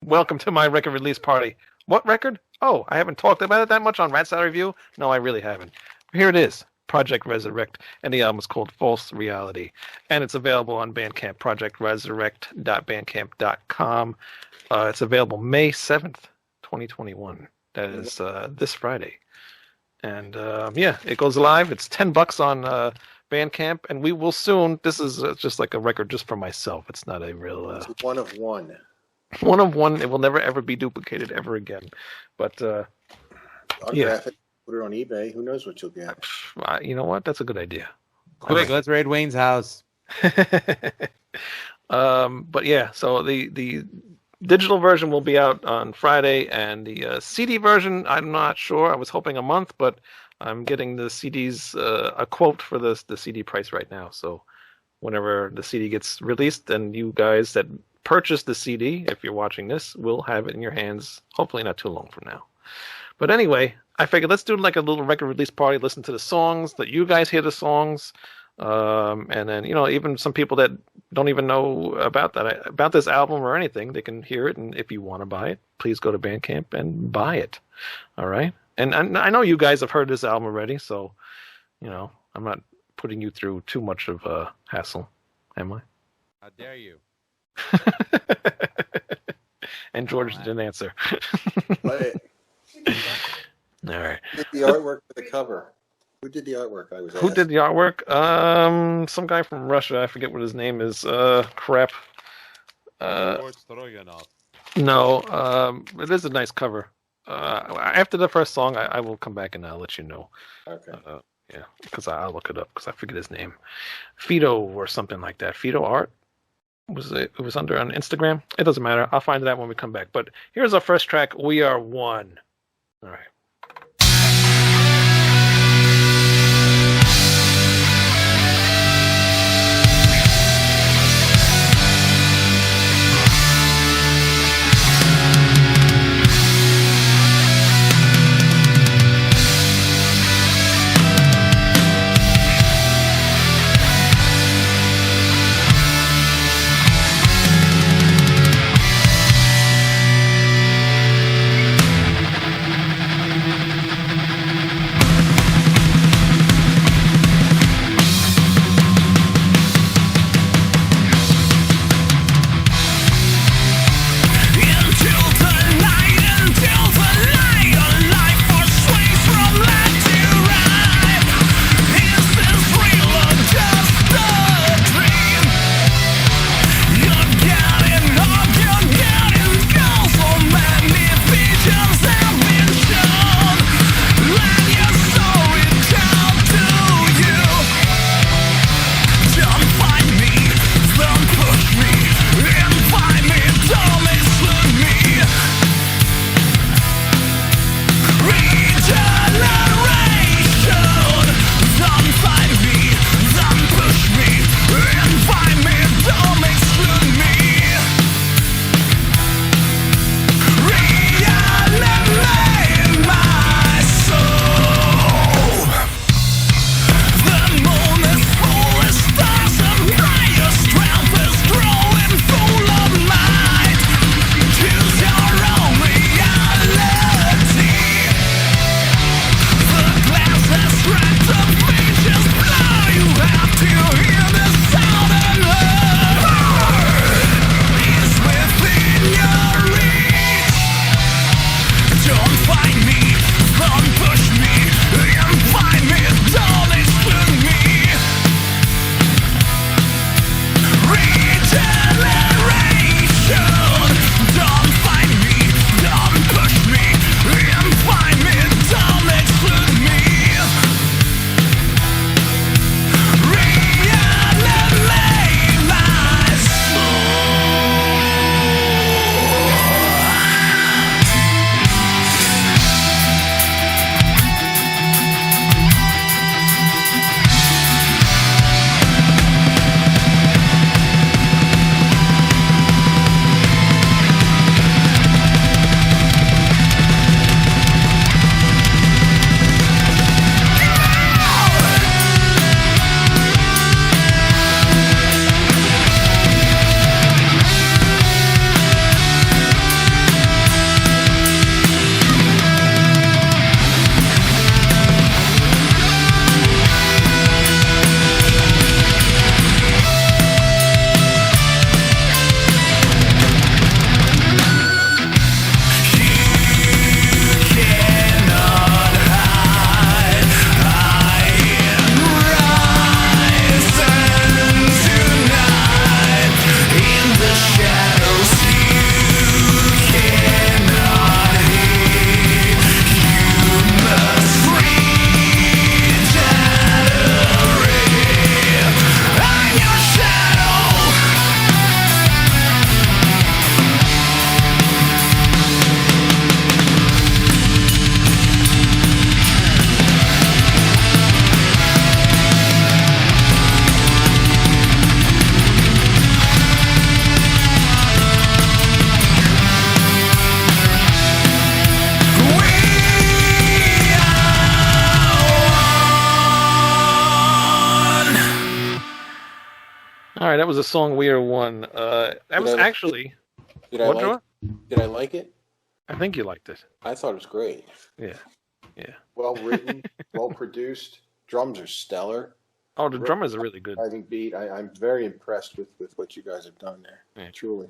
Welcome to my record release party. What record? Oh, I haven't talked about it that much on Rat Salad Review? No, I really haven't. Here it is, Project Resurrect, and the album is called False Reality. And it's available on Bandcamp, projectresurrect.bandcamp.com. It's available May 7th, 2021. That is this Friday. And yeah, it goes live. It's $10 on Bandcamp, and we will soon. This is just like a record just for myself. It's not a real... It's one of one. One of one. It will never ever be duplicated ever again. But yeah, put it on eBay. Who knows what you'll get? You know what? That's a good idea. Quick, let's raid Wayne's house. But yeah, so the digital version will be out on Friday, and the CD version, I'm not sure. I was hoping a month, but I'm getting the CDs a quote for the CD price right now. So whenever the CD gets released, then you guys that purchase the CD, if you're watching this, will have it in your hands, hopefully not too long from now. But anyway, I figured let's do like a little record release party, listen to the songs, let you guys hear the songs, and then, you know, even some people that don't even know about this album or anything, they can hear it, and if you want to buy it, please go to Bandcamp and buy it. All right? And I know you guys have heard this album already, so, you know, I'm not putting you through too much of a hassle, am I? How dare you? And George didn't answer. All right. Who did the artwork for the cover? Who did the artwork? Who did the artwork? Some guy from Russia. I forget what his name is. Crap. No, it is a nice cover. After the first song, I will come back and I'll let you know. Okay. Yeah, because I'll look it up because I forget his name. Fido or something like that. Fido Art. It was under on Instagram. It doesn't matter. I'll find it out when we come back. But here's our first track, We Are One. All right. right, that was a song We Are One. That was actually Did I what, like? George? Did I like it? I think you liked it. I thought it was great. Yeah, yeah. Well written, well produced. Drums are stellar. Oh, the drummers are really good. Driving beat. I'm very impressed with what you guys have done there. Yeah. Truly.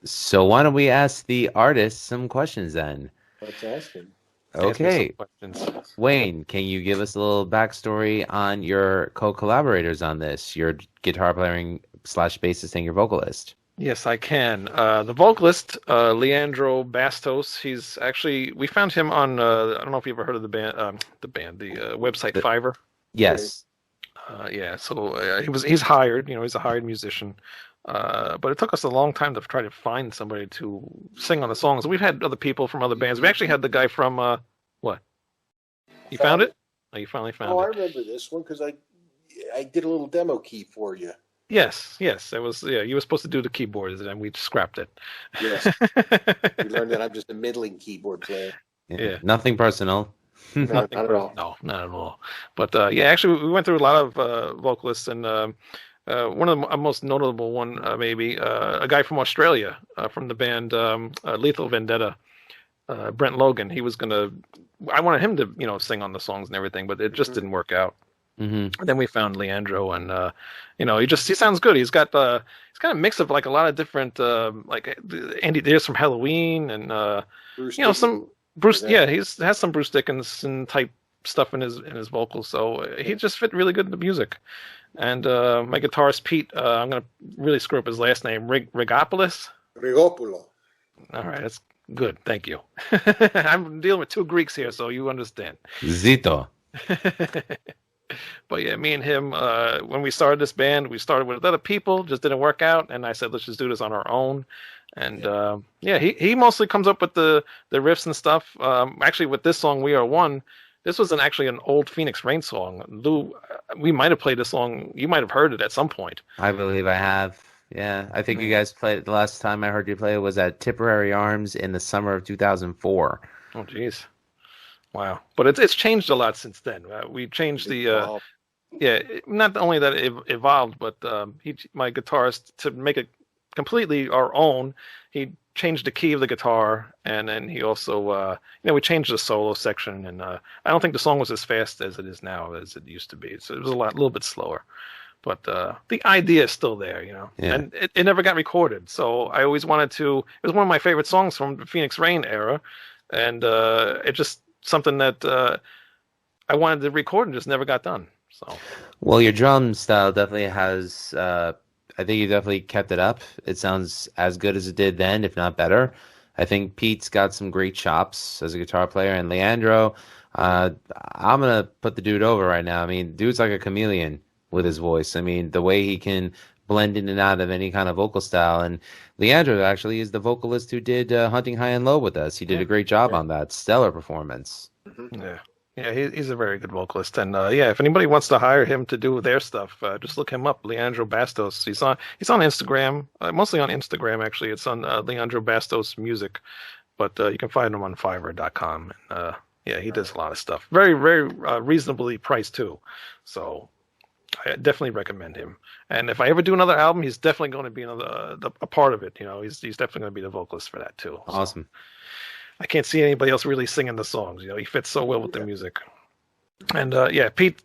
So why don't we ask the artist some questions then? Let's ask him. Ask me Okay, some questions. Wayne, can you give us a little backstory on your co-collaborators on this? Your guitar playing / bassist and your vocalist. Yes, I can. The vocalist, Leandro Bastos, we found him on, I don't know if you ever heard of the website Fiverr. Yes. So he's hired, he's a hired musician. But it took us a long time to try to find somebody to sing on the songs. We've had other people from other bands. We actually had the guy from, what? You found it? Oh, you finally found it. Oh, I remember this one because I did a little demo key for you. Yes. It was, you were supposed to do the keyboards and we scrapped it. Yes. We learned that I'm just a middling keyboard player. Yeah. Nothing personal. No, not at all. No, not at all. But actually, we went through a lot of vocalists, and one of the most notable one, maybe a guy from Australia, from the band Lethal Vendetta, Brent Logan. I wanted him to, sing on the songs and everything, but it just didn't work out. Mm-hmm. Then we found Leandro, and he sounds good. He's got a mix of like a lot of different like Andy Diaz from Halloween, and some Bruce. Yeah, he has some Bruce Dickinson type stuff in his vocals, so he just fit really good in the music. And my guitarist Pete, I'm gonna really screw up his last name, Rigopoulos. Rigopoulos. All right, that's good. Thank you. I'm dealing with two Greeks here, so you understand. Zito. But yeah, me and him, when we started this band, we started with other people, just didn't work out, and I said, let's just do this on our own. And he mostly comes up with the riffs and stuff. Actually, with this song, We Are One, this was actually an old Phoenix Rain song. Lou, we might have played this song. You might have heard it at some point. I believe I have. Yeah, I think you guys played the last time I heard you play was at Tipperary Arms in the summer of 2004. Oh, geez. Wow. But it's changed a lot since then. We changed the... not only that it evolved, but my guitarist, to make it completely our own, he changed the key of the guitar, and then he also, we changed the solo section, and I don't think the song was as fast as it is now as it used to be. So it was a little bit slower. But the idea is still there, Yeah. and it never got recorded. So I always wanted to... It was one of my favorite songs from the Phoenix Rain era, and it just something that I wanted to record and just never got done. So, well, your drum style definitely has. I think you definitely kept it up. It sounds as good as it did then, if not better. I think Pete's got some great chops as a guitar player, and Leandro, I'm gonna put the dude over right now. I mean, dude's like a chameleon with his voice. I mean, the way he can blend in and out of any kind of vocal style. And Leandro actually is the vocalist who did Hunting High and Low with us. He did a great job on that. Stellar performance. Yeah, he's a very good vocalist. And if anybody wants to hire him to do their stuff, just look him up, Leandro Bastos. He's on Instagram, mostly on Instagram actually. It's on Leandro Bastos Music, but you can find him on Fiverr.com. He does a lot of stuff. Very, very reasonably priced too. So I definitely recommend him. And if I ever do another album, he's definitely going to be a part of it. He's definitely going to be the vocalist for that too. Awesome. So I can't see anybody else really singing the songs. He fits so well with the music. And Pete,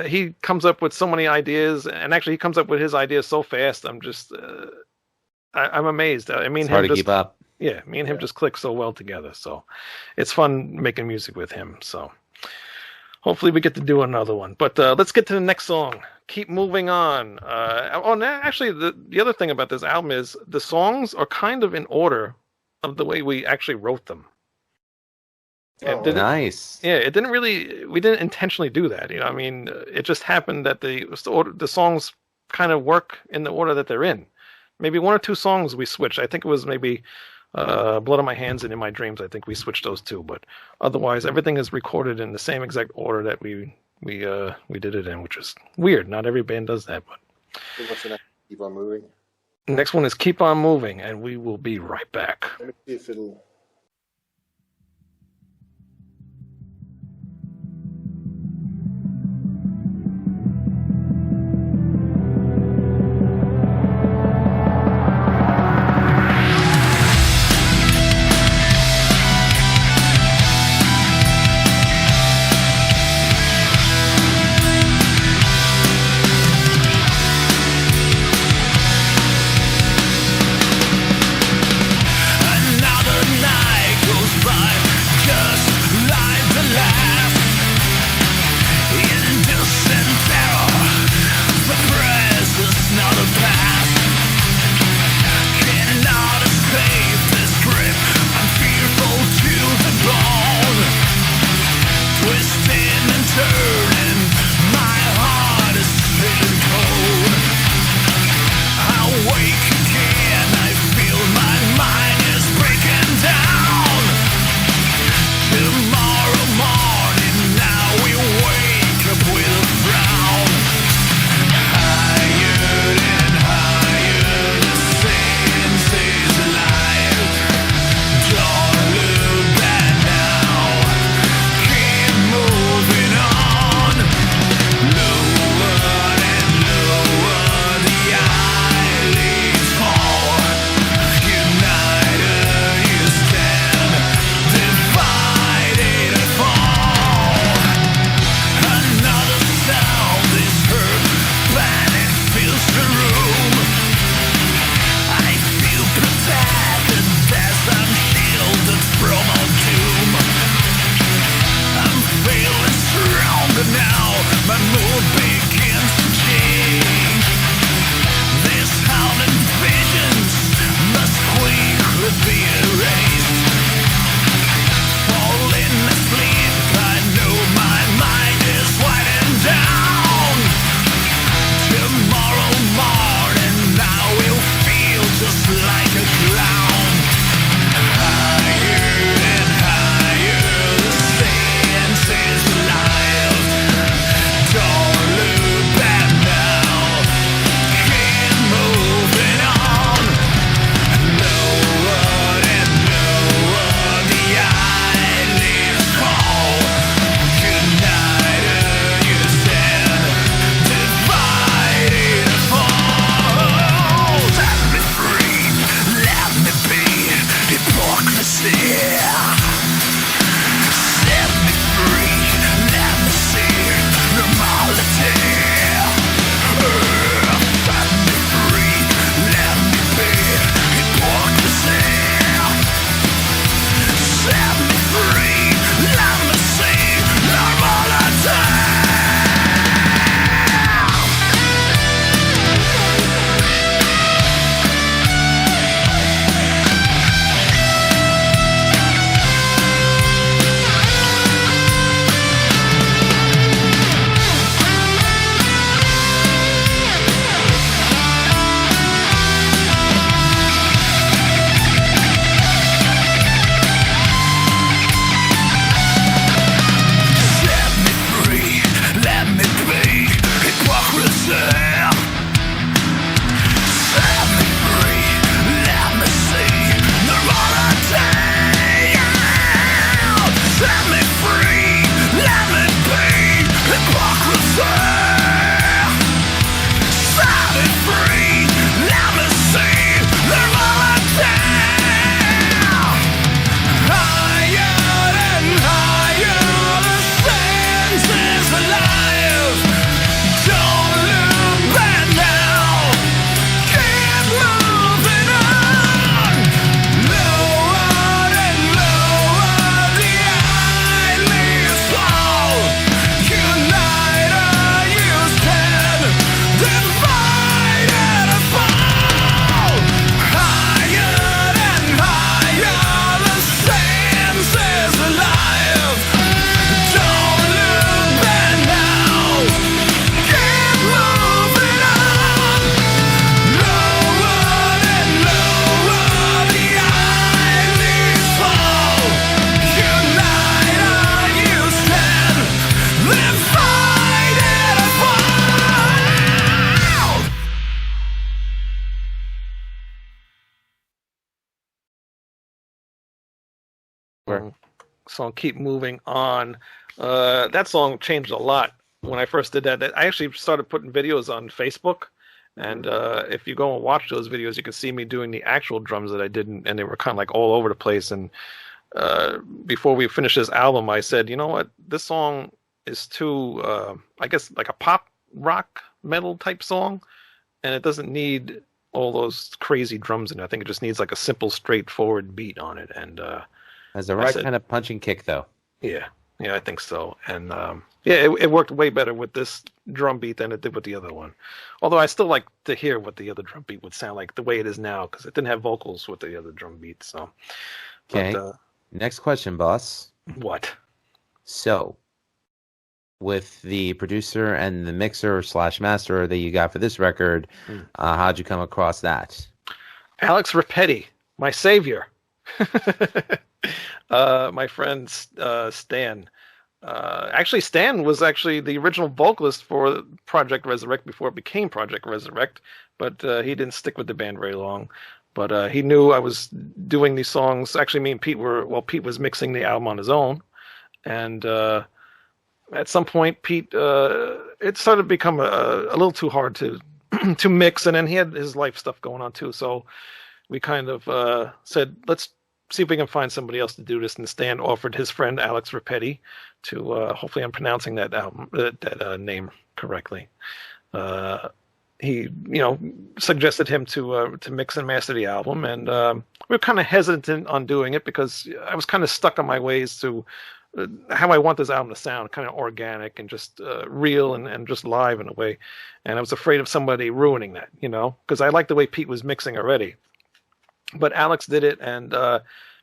he comes up with so many ideas, and actually he comes up with his ideas so fast. I'm just, I'm amazed. I mean, it's hard to keep up. Yeah, me and him just click so well together. So it's fun making music with him. So hopefully we get to do another one. But let's get to the next song. Keep moving on. Actually, the other thing about this album is the songs are kind of in order of the way we actually wrote them. Nice. Yeah, we didn't intentionally do that. I mean, it just happened that the songs kind of work in the order that they're in. Maybe one or two songs we switched. I think it was maybe Blood on My Hands and In My Dreams. I think we switched those two, but otherwise everything is recorded in the same exact order that we did it in, which is weird. Not every band does that, but What's the next? Keep on moving. Next one is Keep On Moving, and we will be right back. Let me see if it'll... song "Keep Moving On." That song changed a lot when I first did that. I actually started putting videos on Facebook, and if you go and watch those videos, you can see me doing the actual drums that I did, and they were kind of like all over the place. And before we finished this album, I said, you know what, this song is too, I guess, like a pop rock metal type song, and it doesn't need all those crazy drums in it. I think it just needs like a simple, straightforward beat on it. And has the right kind of punching kick, though. Yeah, I think so. And it worked way better with this drum beat than it did with the other one. Although I still like to hear what the other drum beat would sound like the way it is now, because it didn't have vocals with the other drum beat. So, okay. Next question, boss. What? So, with the producer and the mixer / master that you got for this record, how'd you come across that? Alex Rapetti, my savior. My friend Stan. Actually, Stan was actually the original vocalist for Project Resurrect before it became Project Resurrect, but he didn't stick with the band very long. But he knew I was doing these songs. Actually, me and Pete Pete was mixing the album on his own, and at some point, Pete, it started to become a little too hard to to mix, and then he had his life stuff going on too. So we kind of said, let's see if we can find somebody else to do this. And Stan offered his friend Alex Rapetti to, hopefully I'm pronouncing that name correctly. He, suggested him to mix and master the album, and we were kind of hesitant on doing it because I was kind of stuck on my ways to how I want this album to sound, kind of organic and just real and just live in a way. And I was afraid of somebody ruining that, because I liked the way Pete was mixing already. But Alex did it, and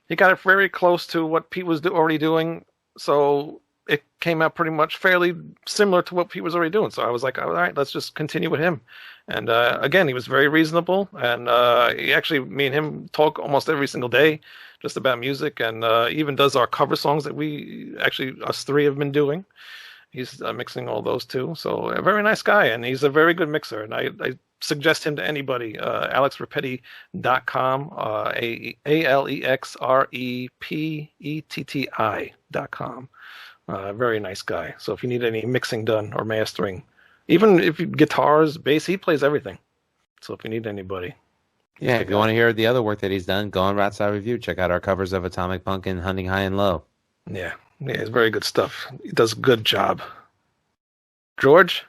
he got it very close to what Pete was already doing. So it came out pretty much fairly similar to what Pete was already doing. So I was like, all right, let's just continue with him. And again, he was very reasonable. And me and him talk almost every single day just about music, and even does our cover songs that us three have been doing. He's mixing all those too. So a very nice guy, and he's a very good mixer. And I suggest him to anybody. AlexRapetti.com, AlexRepetti.com. Very nice guy. So if you need any mixing done or mastering, even if guitars, bass, he plays everything. So if you need anybody. Yeah, if you want to hear the other work that he's done, go on Rat's Eye Review. Check out our covers of Atomic Punk and Hunting High and Low. Yeah, it's very good stuff. He does a good job. George?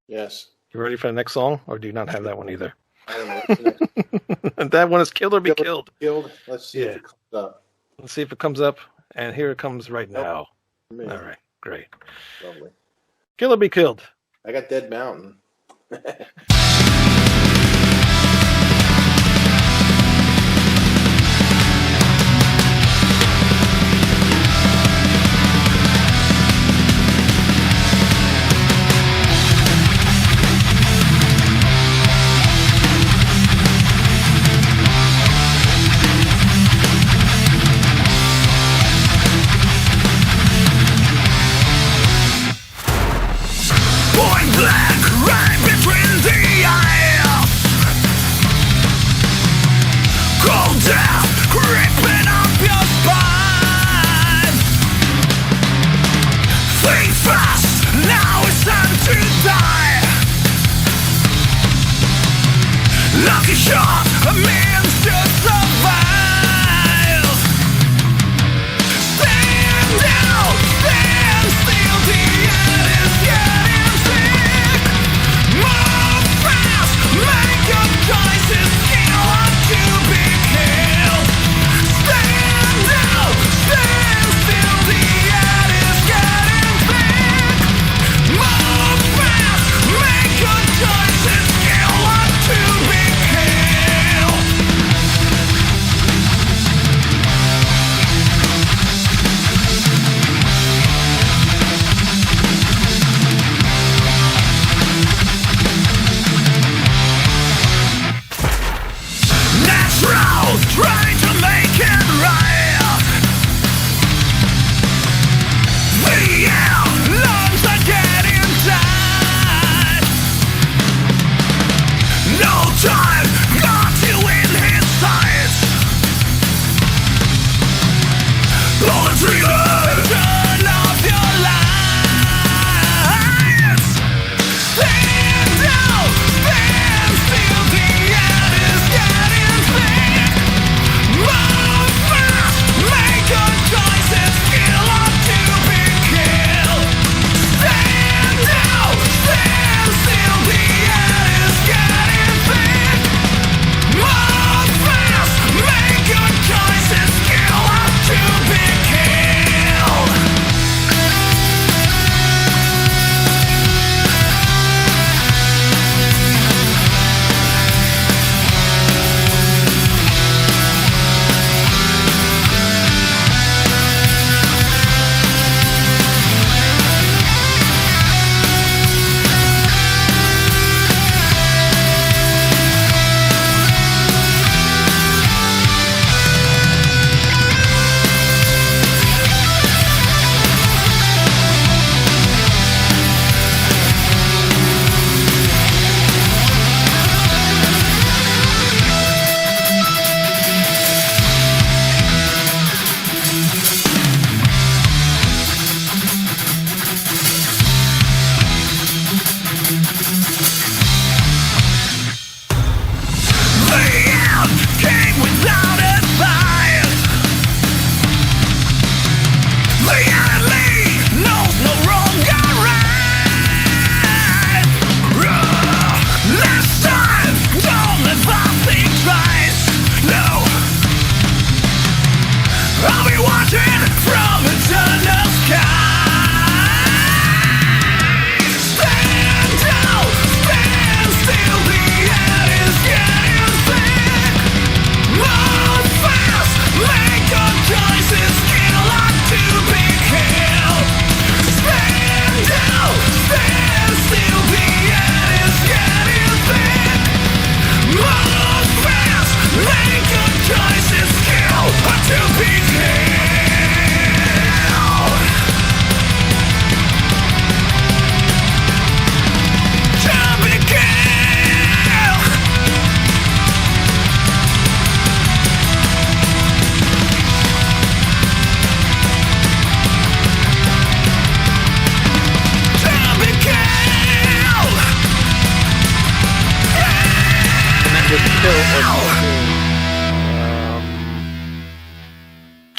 Yes. You ready for the next song, or do you not have that one either? I don't know. And that one is Kill or Be Killed. Let's see if it comes up. Let's see if it comes up, and here it comes right now. Amazing. All right, great. Lovely. Kill or Be Killed. I got Dead Mountain. Point blank, right between the eyes. Cold death, creeping up your spine. Think fast, now it's time to die. Lucky shot, a means to survive. Stand down, stand still, the end is getting thick. Move fast, make your choices, kill or to be killed. Stand down, stand still, the end is getting thick. Move fast, make your choices, kill or to be killed.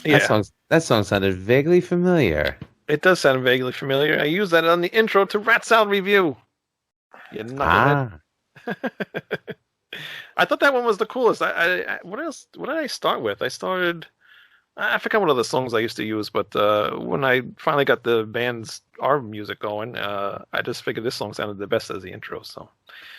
Yeah, That song sounded vaguely familiar. it does sound vaguely familiar. I used that on the intro to Rat Salad Review. You knucklehead. I thought that one was the coolest. What else? What did I start with? I forgot what other songs I used to use, but when I finally got the band's our music going, I just figured this song sounded the best as the intro. So,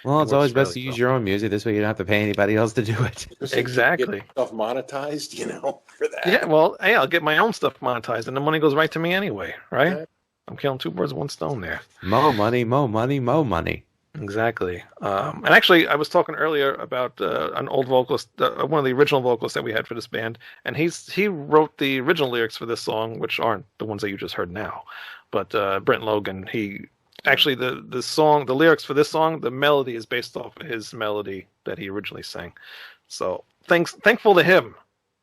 well, it's always best to use your own music. This way, you don't have to pay anybody else to do it. Exactly. Stuff monetized, for that. Yeah. Well, hey, I'll get my own stuff monetized, and the money goes right to me anyway, right? Yeah. I'm killing two birds with one stone there. Mo money, mo money, mo money. Exactly. And actually, I was talking earlier about an old vocalist, one of the original vocalists that we had for this band, and he wrote the original lyrics for this song, which aren't the ones that you just heard now. But Brent Logan, he actually the song, the lyrics for this song, the melody is based off his melody that he originally sang. So thankful to him,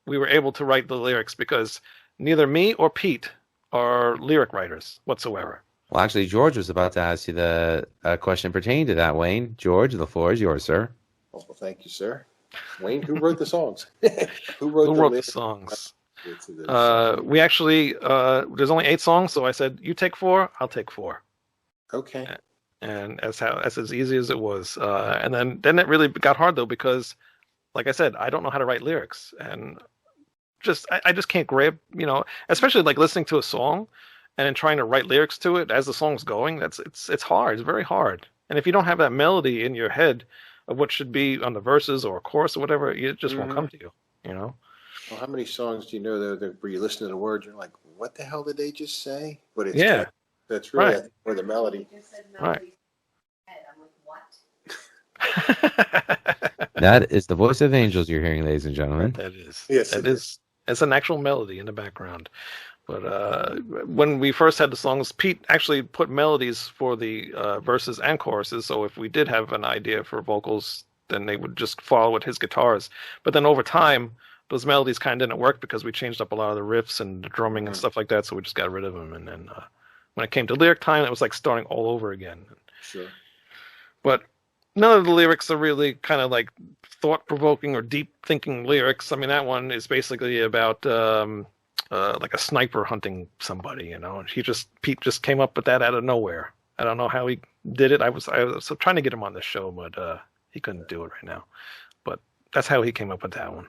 we were able to write the lyrics because neither me or Pete are lyric writers whatsoever. Well, actually, George was about to ask you the question pertaining to that, Wayne. George, the floor is yours, sir. Well, thank you, sir. Wayne, who wrote the songs? Who wrote the songs? We actually, there's only 8 songs, so I said, you take 4, I'll take 4. Okay. And that's as easy as it was. And then it really got hard, though, because, like I said, I don't know how to write lyrics. And I just can't grab, especially like listening to a song, and then trying to write lyrics to it as the song's going, it's hard. It's very hard. And if you don't have that melody in your head of what should be on the verses or a chorus or whatever, it just won't come to you, Well, how many songs do you know where you listen to the words, you're like, what the hell did they just say? But it's that's really right. Where the melody. Right. That is the voice of angels you're hearing, ladies and gentlemen. That is. Yes, it is. It's an actual melody in the background. But when we first had the songs, Pete actually put melodies for the verses and choruses. So if we did have an idea for vocals, then they would just follow with his guitars. But then over time, those melodies kind of didn't work because we changed up a lot of the riffs and the drumming and stuff like that. So we just got rid of them. And then when it came to lyric time, it was like starting all over again. Sure. But none of the lyrics are really kind of like thought-provoking or deep-thinking lyrics. I mean, that one is basically about like a sniper hunting somebody, and Pete just came up with that out of nowhere. I don't know how he did it. I was trying to get him on this show, but he couldn't do it right now. But that's how he came up with that one.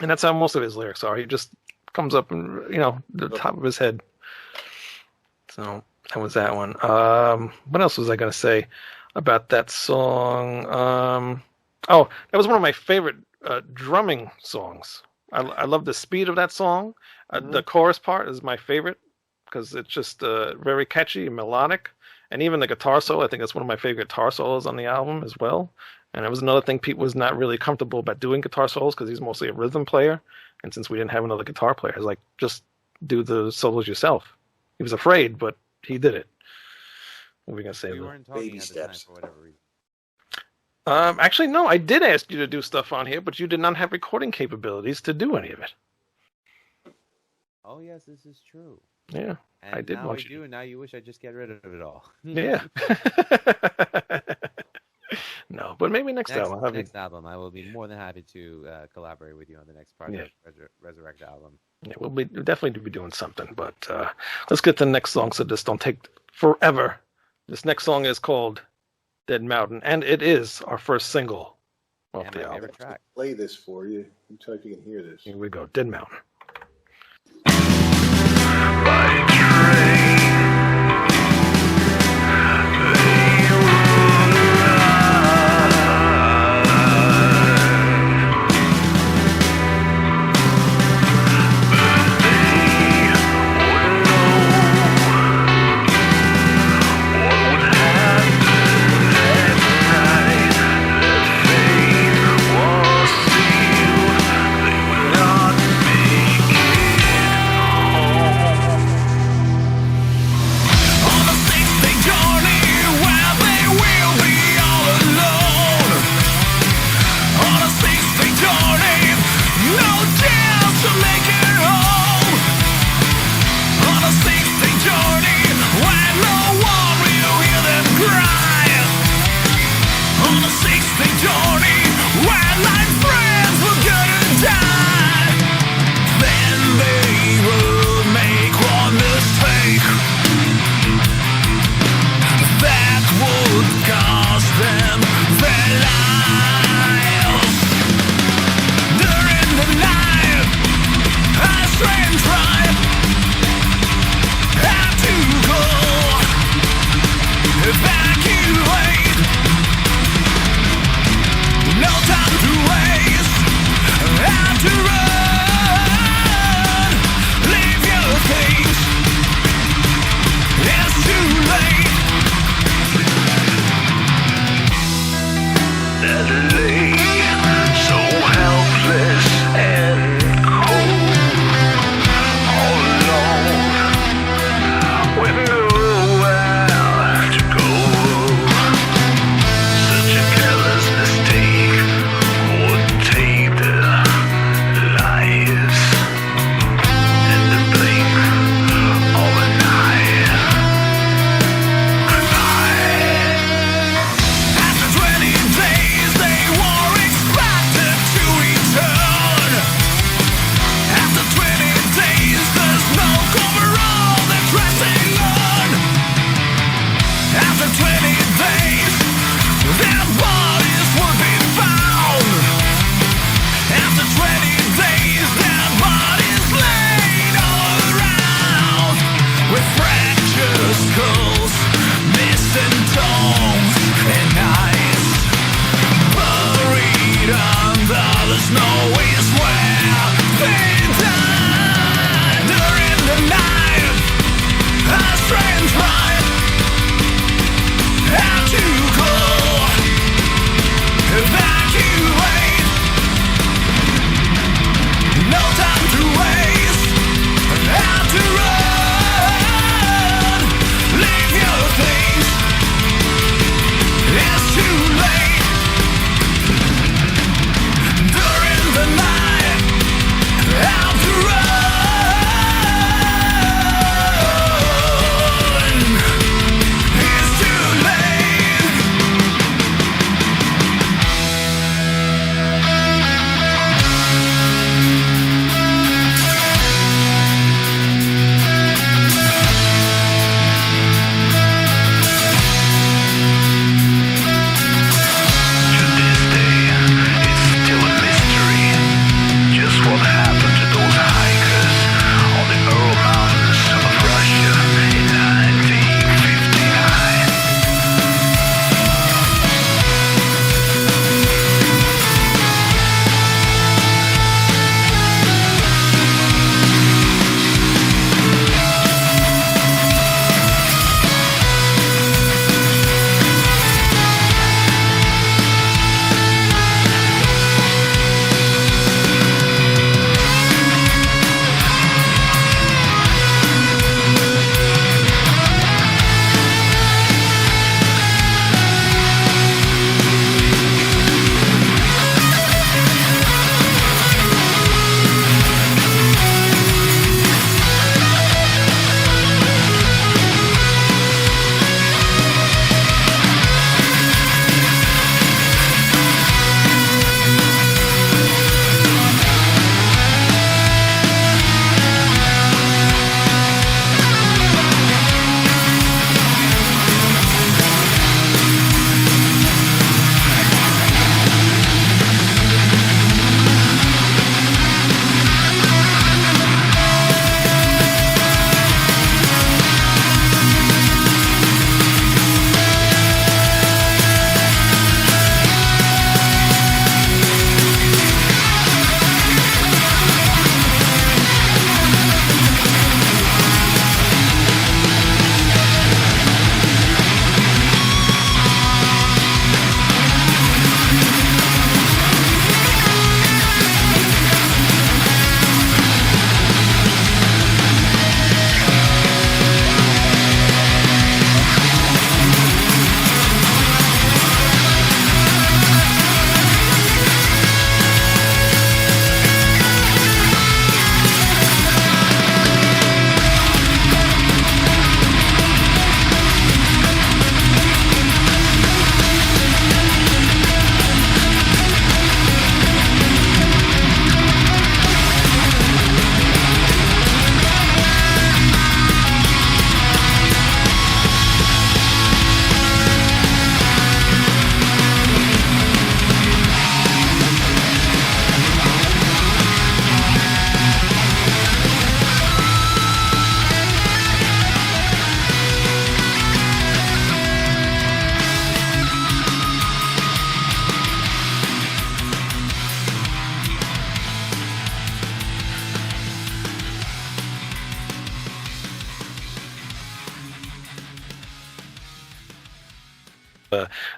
And that's how most of his lyrics are. He just comes up and, the top of his head. So that was that one. What else was I going to say about that song? That was one of my favorite drumming songs. I love the speed of that song. The chorus part is my favorite because it's just very catchy and melodic. And even the guitar solo, I think that's one of my favorite guitar solos on the album as well. And it was another thing, Pete was not really comfortable about doing guitar solos because he's mostly a rhythm player. And since we didn't have another guitar player, I was like, just do the solos yourself. He was afraid, but he did it. What were we going to say? We weren't talking baby at the steps. time for whatever reason. Actually, no, I did ask you to do stuff on here, but you did not have recording capabilities to do any of it. Oh, yes, this is true. Yeah, and I did now want I do, and now you wish I'd just get rid of it all. Yeah. No, but maybe next album. Next album, I will be more than happy to collaborate with you on the next part of the Resurrect album. Yeah, we'll definitely be doing something, but let's get to the next song so this don't take forever. This next song is called Dead Mountain, and it is our first single off the album. Track. Play this for you. I'm tell if you can hear this. Here we go, Dead Mountain. By train, they will ride. But they would know what would happen that night. Their fate was sealed. They would not make it home. would cost them their lives. During the night, a strange tribe had to go evacuate. No time to waste, had to run. Leave your things, it's too late. Lay so helpless and cold, all alone with nowhere to go. Such a careless mistake would take their lives in the blink of an eye. After 20 days they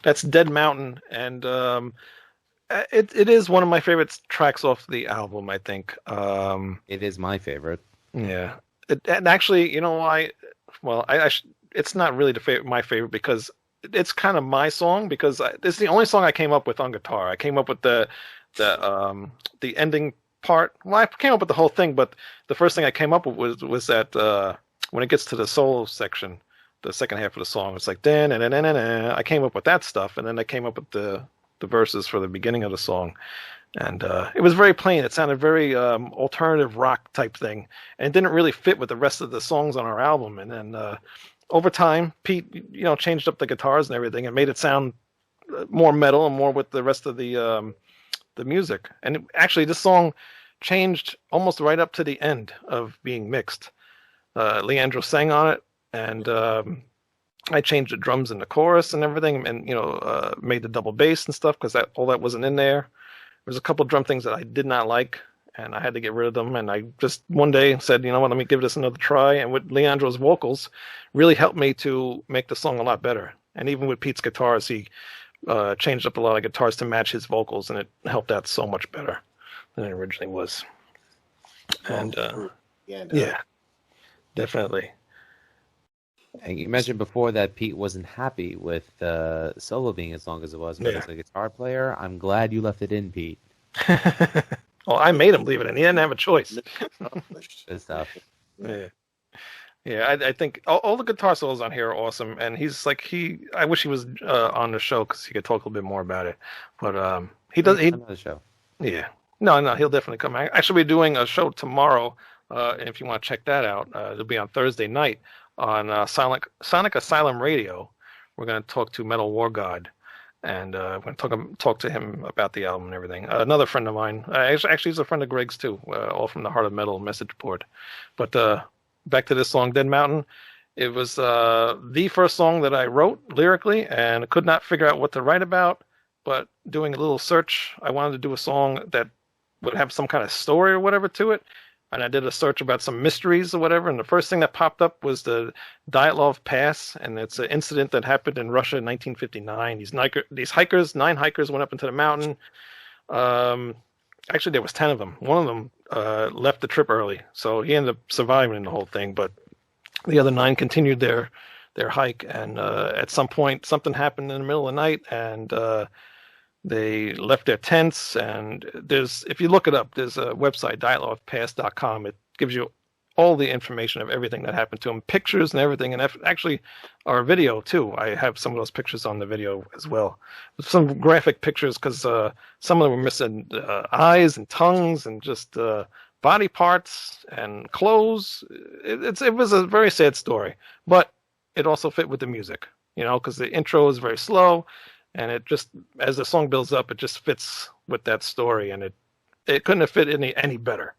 that's Dead Mountain, and it is one of my favorite tracks off the album. I think It is my favorite. yeah. And actually, you know why? Well, it's not really my favorite because it's kind of my song because it's the only song I came up with on guitar. I came up with the ending part. Well, I came up with the whole thing, but the first thing I came up with was that when it gets to the solo section, the second half of the song, it's like dan and I came up with that stuff, and then I came up with the verses for the beginning of the song. And it was very plain. It sounded very alternative rock type thing, and it didn't really fit with the rest of the songs on our album. And then over time, Pete, changed up the guitars and everything, and made it sound more metal and more with the rest of the music. And actually, this song changed almost right up to the end of being mixed. Leandro sang on it, and I changed the drums in the chorus and everything, and made the double bass and stuff because all that wasn't in there. There's a couple drum things that I did not like, and I had to get rid of them. And I just one day said, you know what, let me give this another try. And with Leandro's vocals, really helped me to make the song a lot better. And even with Pete's guitars, he changed up a lot of guitars to match his vocals, and it helped out so much better than it originally was. And yeah, definitely. And you mentioned before that Pete wasn't happy with the solo being as long as it was, but as a guitar player, I'm glad you left it in, Pete. Well, I made him leave it in. He didn't have a choice. Good stuff. Yeah. I think all the guitar solos on here are awesome, and he's like I wish he was on the show because he could talk a little bit more about it. But he does. Another show. Yeah. No, he'll definitely come. Actually, we're doing a show tomorrow. If you want to check that out, it'll be on Thursday night on Sonic Asylum Radio. We're going to talk to Metal War God, and we're going to talk to him about the album and everything. Another friend of mine, actually he's a friend of Greg's too, all from the Heart of Metal message board. But back to this song, Dead Mountain. It was the first song that I wrote lyrically, and could not figure out what to write about. But doing a little search, I wanted to do a song that would have some kind of story or whatever to it. And I did a search about some mysteries or whatever, and the first thing that popped up was the Dyatlov Pass, and it's an incident that happened in Russia in 1959. These hikers, 9 hikers, went up into the mountain. Actually, there was 10 of them. One of them left the trip early, so he ended up surviving the whole thing. But the other 9 continued their hike, and at some point, something happened in the middle of the night, and they left their tents, and if you look it up, there's a website, dyatlovpass.com. It gives you all the information of everything that happened to them, pictures and everything, and actually our video too. I have some of those pictures on the video as well. Some graphic pictures because some of them were missing eyes and tongues and just body parts and clothes. It was a very sad story, but it also fit with the music, because the intro is very slow. And it just, as the song builds up, it just fits with that story, and it couldn't have fit any better,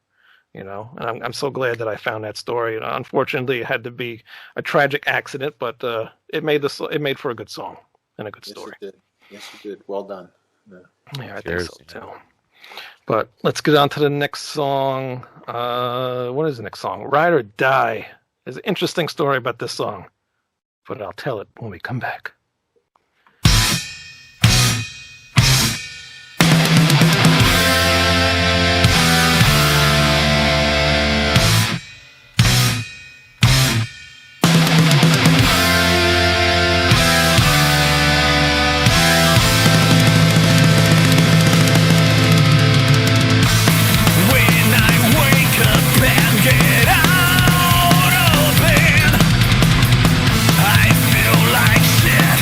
And I'm so glad that I found that story. And unfortunately, it had to be a tragic accident, but it made for a good song and a good story. Yes, it did. Well done. Yeah, I think so too. But let's get on to the next song. What is the next song? Ride or Die. There's an interesting story about this song, but I'll tell it when we come back. I feel like shit.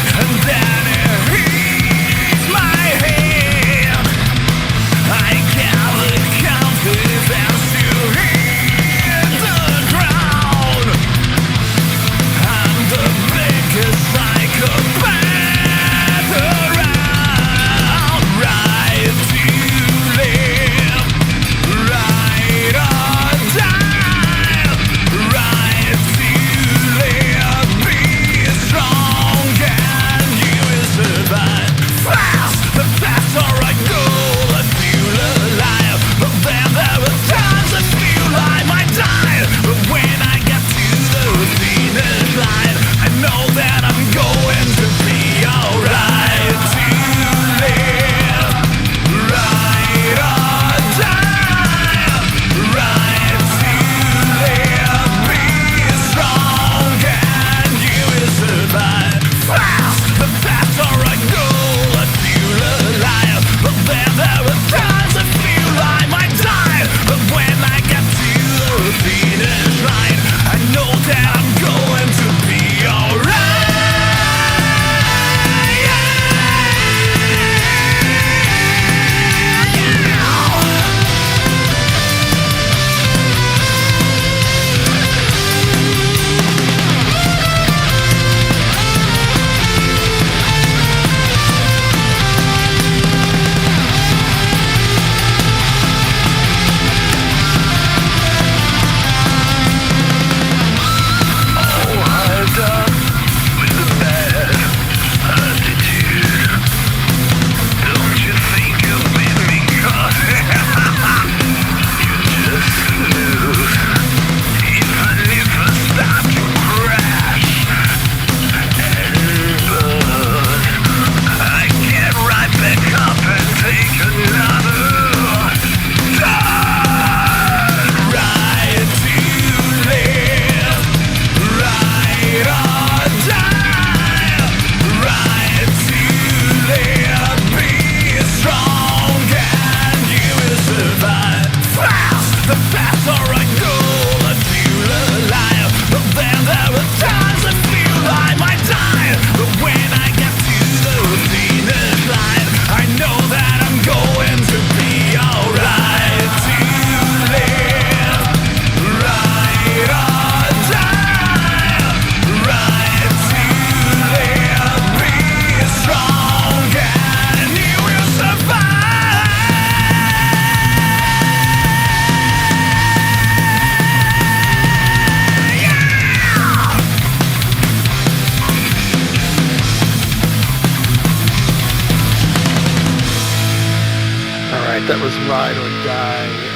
right, that was Ride or Die.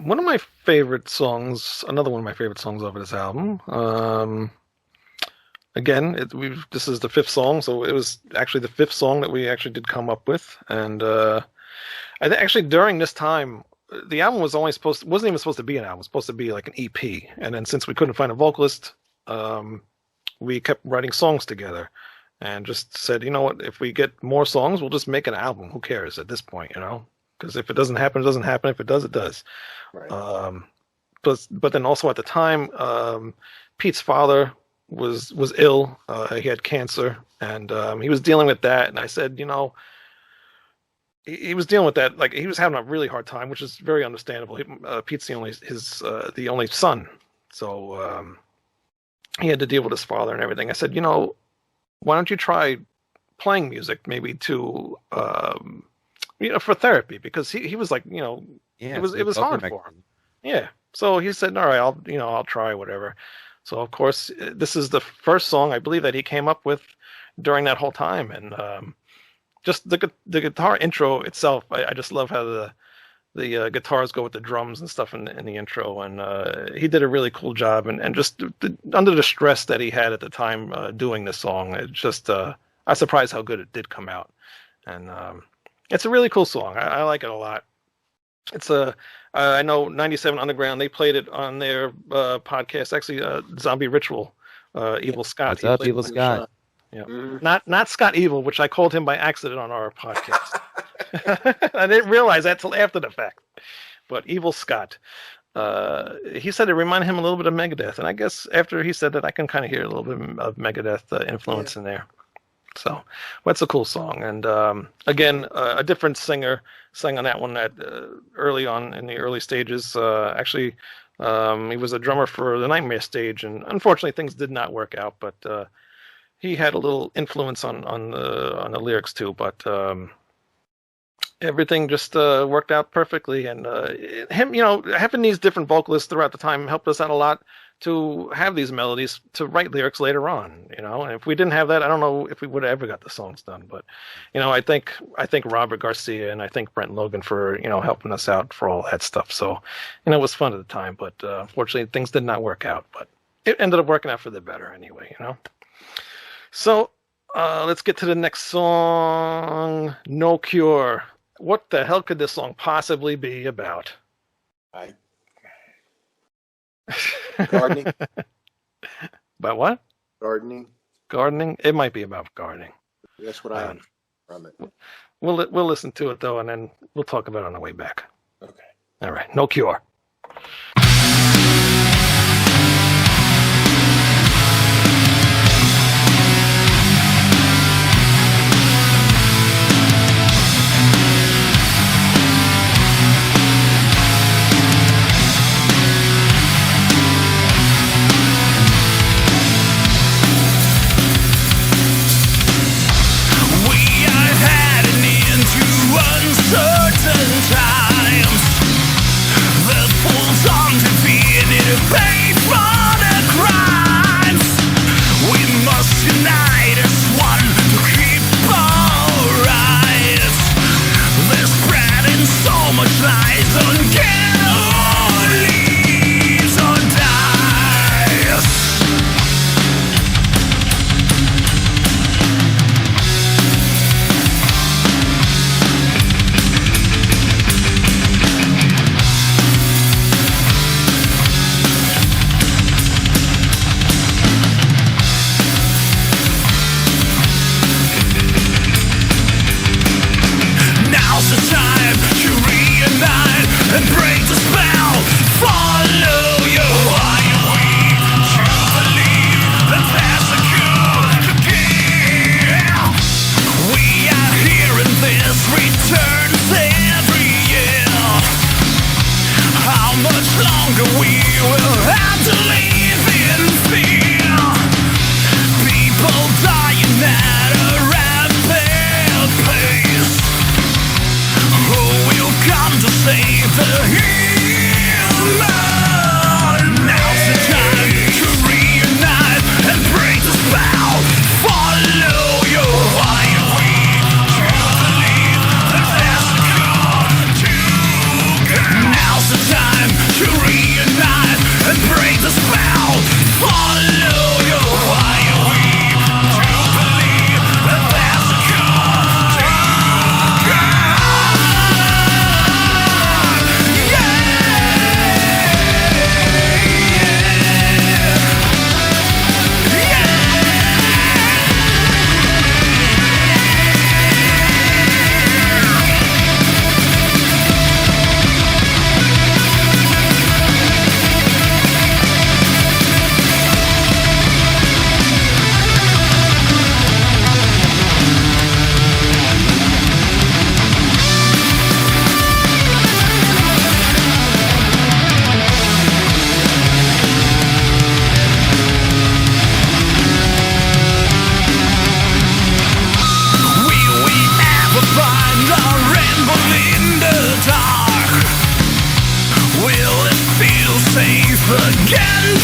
One of my favorite songs, another one of my favorite songs off of this album. Again, this is the fifth song, so it was actually the fifth song that we actually did come up with. And I think actually during this time, the album wasn't even supposed to be an album. It was supposed to be like an EP. And then since we couldn't find a vocalist, we kept writing songs together. And just said, you know what, if we get more songs, we'll just make an album. Who cares at this point, you know? Because if it doesn't happen, it doesn't happen. If it does, it does. Right. But then also at the time, Pete's father was ill. He had cancer, and he was dealing with that. And I said, you know, he was dealing with that. Like, he was having a really hard time, which is very understandable. Pete's the only son, so he had to deal with his father and everything. I said, you know, why don't you try playing music maybe to for therapy, because he was like, you know, it was hard for him. Yeah. So he said, all right, I'll try whatever. So of course this is the first song I believe that he came up with during that whole time, and just the guitar intro itself, I just love how the guitars go with the drums and stuff in the intro, and he did a really cool job. And just under the stress that he had at the time doing this song, it just I was surprised how good it did come out. And it's a really cool song. I like it a lot. It's I know 97 Underground, they played it on their podcast. Actually, Zombie Ritual, Evil Scott. What's up, Evil Scott? Yeah, not Scott Evil, which I called him by accident on our podcast. I didn't realize that till after the fact. But Evil Scott, he said it reminded him a little bit of Megadeth, and I guess after he said that, I can kind of hear a little bit of Megadeth influence in there. So that's a cool song. And again, a different singer sang on that one early on in the early stages. Actually, he was a drummer for the Nightmare stage, and unfortunately things did not work out. But he had a little influence on the lyrics too. But everything just worked out perfectly, and him, you know, having these different vocalists throughout the time helped us out a lot to have these melodies to write lyrics later on, you know. And if we didn't have that, I don't know if we would have ever got the songs done. But you know, I think Robert Garcia and I think Brent Logan for, you know, helping us out for all that stuff. So, you know, it was fun at the time, but unfortunately things did not work out. But it ended up working out for the better anyway, you know. So let's get to the next song, No Cure. What the hell could this song possibly be about? Gardening. About what? Gardening. Gardening? It might be about gardening. That's what I am from it. We'll listen to it though, and then we'll talk about it on the way back. Okay. All right. No Cure. Uncertain times, the pulls on to be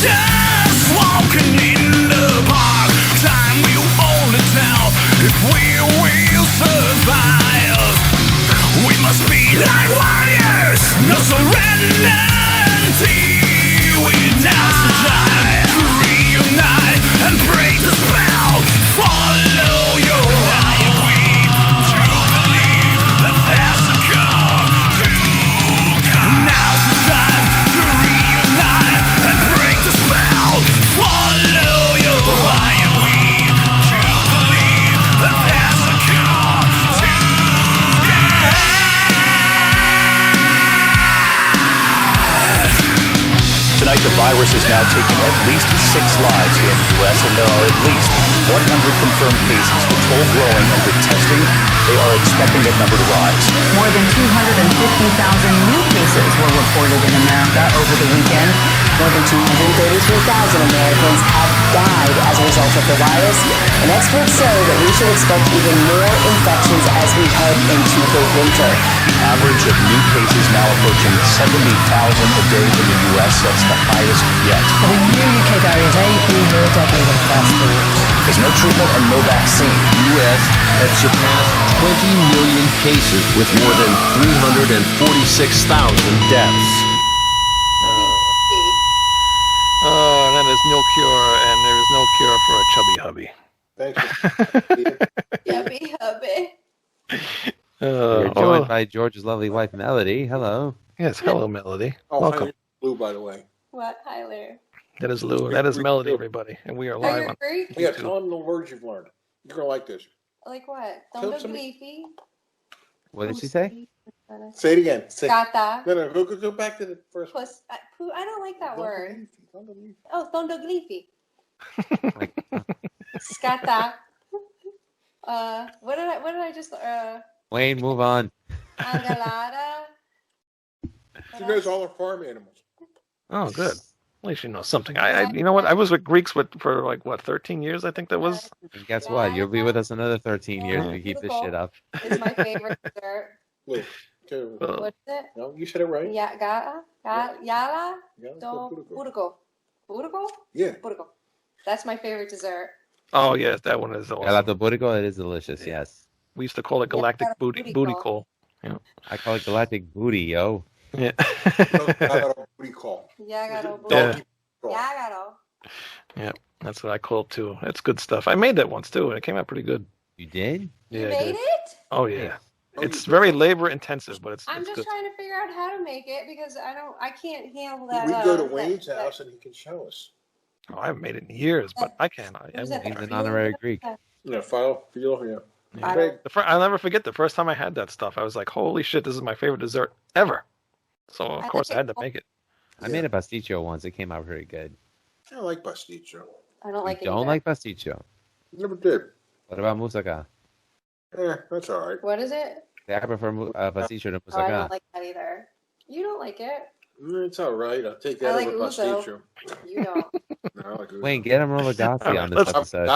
just walking in the park. Time will only tell if we will survive. We must be like warriors, no surrender. We now die, reunite and break the spell. Follow your heart. We to believe that there's a call to come. Now's the time to reunite and break the spell. Follow your heart. We to believe that there's a call to Tonight, the virus has now taken at least 6 lives here in the U.S., and there are at least 100 confirmed cases, with toll growing, and with testing, they are expecting that number to rise. More than 250,000 new cases were reported in America over the weekend. More than 233,000 Americans have died as a result of the virus, and experts say that we should expect even more infections as we head into the winter. The average of new cases now approaching 70,000 a day in the U.S. That's the highest yet. The new UK variant A being more deadly than first thought. There's no treatment and no vaccine. The U.S. has surpassed 20 million cases with more than 346,000 deaths. That is no cure, and there is no cure for a chubby hubby. Thanks. Chubby hubby. You're joined by George's lovely wife, Melody. Hello. Yes, hello, Melody. Oh, Welcome. hi, Lou, by the way. What, Tyler? That is Lou. That is Melody, everybody, and we are Are live you on. Greek? Yeah, tell them the words you've learned. You're going to like this. Like what? Tell Tondo somebody- Gleefy. What did she say? Say it again. Gata. No, go back to the first one. Puss. I don't like that word. Don't believe. Oh, Tondo Gleefy. Skata. What did I just Wayne, move on. Angalada. She knows all her farm animals. Oh, good. At least you know something. You know what? I was with Greeks for like 13 years. I think that was. And guess what? You'll be with us another 13 years if we keep this shit up. It's my favorite dessert. Lou, too. What is it? No, you said it right. Yeah, Yala Yeah, do Puruko. Burgo. Yeah. Burgo. That's my favorite dessert. Oh yes, that one is awesome. Gelato Burico, it is delicious, yes. We used to call it galactic Yeah, booty booty call. I call it galactic booty, yo. Yeah. Booty call. Yagaro. Donkey call. Yagaro. Yeah, that's what I call it too. It's good stuff. I made that once too, and it came out pretty good. You did? You Yeah, I made did. it? Oh yeah. Oh, It's you- very labor intensive, but it's I'm it's just good. trying to figure out how to make it because I can't handle that. We go to that- Wayne's that- house and he can show us. Oh, I haven't made it in years, but I can. I Who's will that? He's try. an honorary Greek. Yeah, file. Yeah. Yeah. Craig, I'll never forget the first time I had that stuff. I was like, "Holy shit, this is my favorite dessert ever!" So of I course I think had to make it. I made a pasticcio once. It came out pretty good. I like pasticcio. I don't like You it. don't either. like pasticcio? Never did. What about moussaka? That's all right. What is it? I prefer pasticcio to Oh, I moussaka. don't like that either. You don't like it. It's all right. I'll take I that like over uzo. pasticcio. You don't. No, I like uzo. Wayne, get him Rolagazzi on this Let's- episode.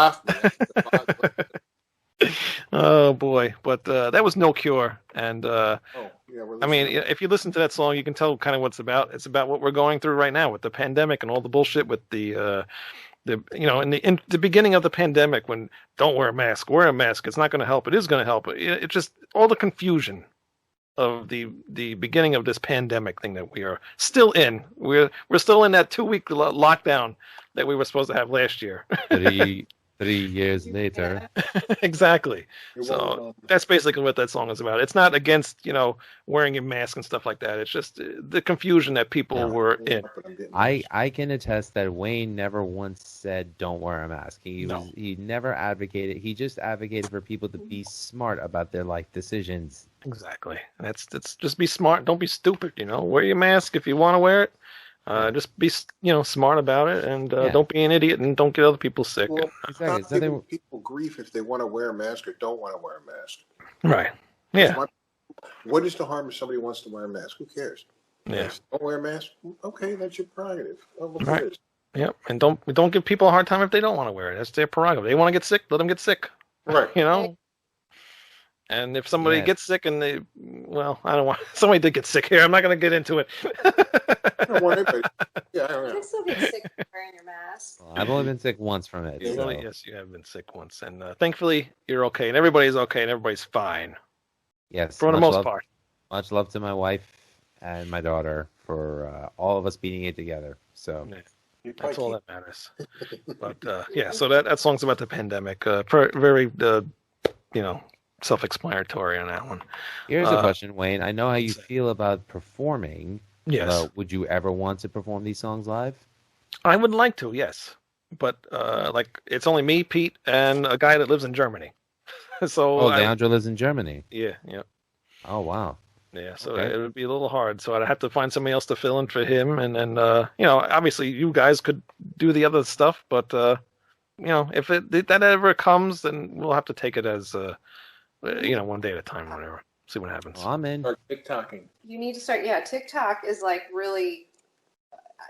Oh boy, but that was no cure. And Oh, yeah, we're I mean, if you listen to that song, you can tell kind of what it's about. It's about what we're going through right now with the pandemic and all the bullshit with the in the beginning of the pandemic, when don't wear a mask, it's not going to help. It is going to help. It just all the confusion of the beginning of this pandemic thing that we are still in. We're still in that 2-week lockdown that we were supposed to have last year. 3 years later. Exactly. It So won't, that's basically what that song is about. It's not against, wearing a mask and stuff like that. It's just the confusion that people were in. I can attest that Wayne never once said don't wear a mask. He never advocated. He just advocated for people to be smart about their life decisions. Exactly. That's just be smart. Don't be stupid. Wear your mask if you want to wear it. Just be smart about it, and don't be an idiot, and don't get other people sick. Well, Exactly. stop giving people grief if they want to wear a mask or don't want to wear a mask. Right. Yeah. What is the harm if somebody wants to wear a mask? Who cares? Yeah. Don't wear a mask? Okay, that's your prerogative. Oh, look Right. at this. Yep. And don't give people a hard time if they don't want to wear it. That's their prerogative. They want to get sick, let them get sick. Right. And if somebody Yes. gets sick and I don't want somebody did get sick here. I'm not going to get into it. I don't want anybody. Yeah, I don't You know. can still get sick from wearing your mask. Well, I've only been sick once from it. So. Yes, you have been sick once, and thankfully you're okay, and everybody's okay, and everybody's fine Yes, for the much most love, part. Much love to my wife and my daughter for all of us beating it together. So Yeah, that's all that matters. But so that song's about the pandemic. Very self-explanatory on that one. here's a question, Wayne. I know how you feel about performing. Yes, Would you ever want to perform these songs live? I would like to. Yes, but it's only me, Pete, and a guy that lives in Germany. So Leandro lives in Germany. Yeah. Oh, wow. Yeah, so Okay. it would be a little hard. So I'd have to find somebody else to fill in for him, and obviously you guys could do the other stuff, but if that ever comes, then we'll have to take it as one day at a time, or whatever. See what happens. Well, I'm in. Start TikToking. You need to start. Yeah, TikTok is like really,